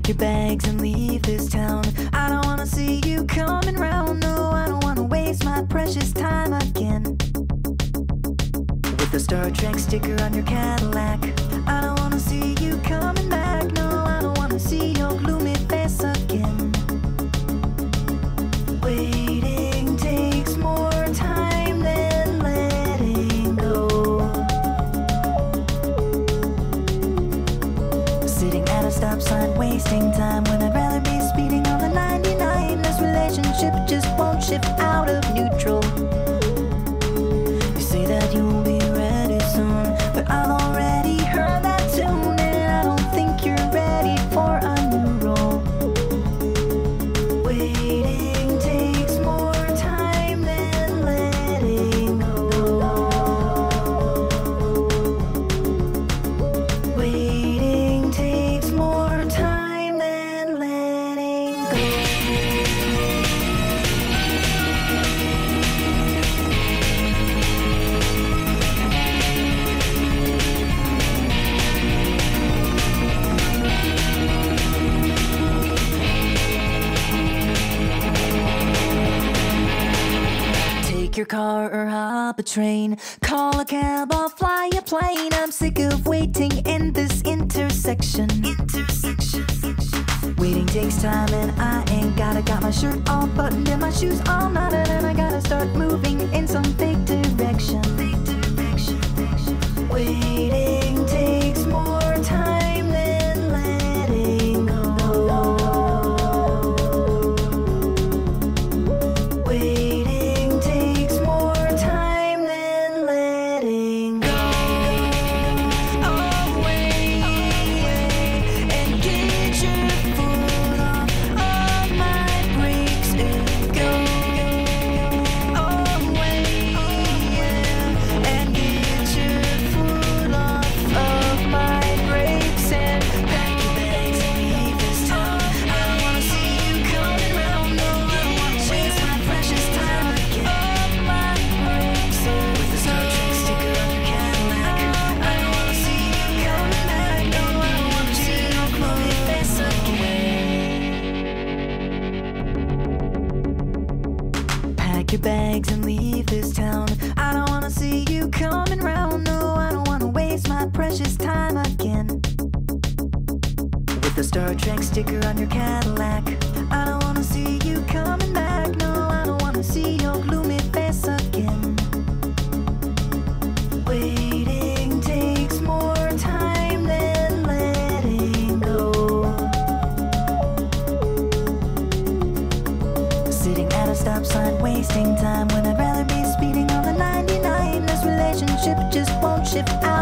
Pack your bags and leave this town. I don't wanna see you coming round. No, I don't wanna waste my precious time again. With the Star Trek sticker on your Cadillac, I don't wanna see you coming back. No, I don't wanna see your gloomy face again. Waiting takes more time than letting go. Sitting at a stop sign, wasting time when I'd rather be speeding on the 99. This relationship just won't shift out of neutral. You say that you will be ready soon, but I've already heard that tune, and I don't think you're ready for a new role. Waiting takes more time than letting go. Waiting takes more time than letting go. Take your car or hop a train, call a cab or fly a plane. I'm sick of waiting in this intersection. Waiting takes time and I ain't got my shirt all buttoned and my shoes all knotted, and I gotta start moving in some big direction. Waiting takes more time than letting go. Waiting takes more time than letting go. Oh, wait, and get your foot off of my brakes and go. Oh, wait, and get your foot off of my brakes and pack your bags and leave this town. I don't wanna see you coming round. No, I don't wanna waste my precious time again. Off my brakes and with the Star Trek sticker on your Cadillac. I don't wanna see you coming back. No, I don't wanna see your gloomy face again. Pack your bags and leave this town. I don't wanna see you coming round. No, I don't wanna waste my precious time again. With the Star Trek sticker on your Cadillac, I don't wanna see you coming back. No, I don't wanna see your gloomy face again. Waiting takes more time than letting go. Sitting at a stop sign, wasting time when I'd rather be speeding on the 99. This relationship just won't shift out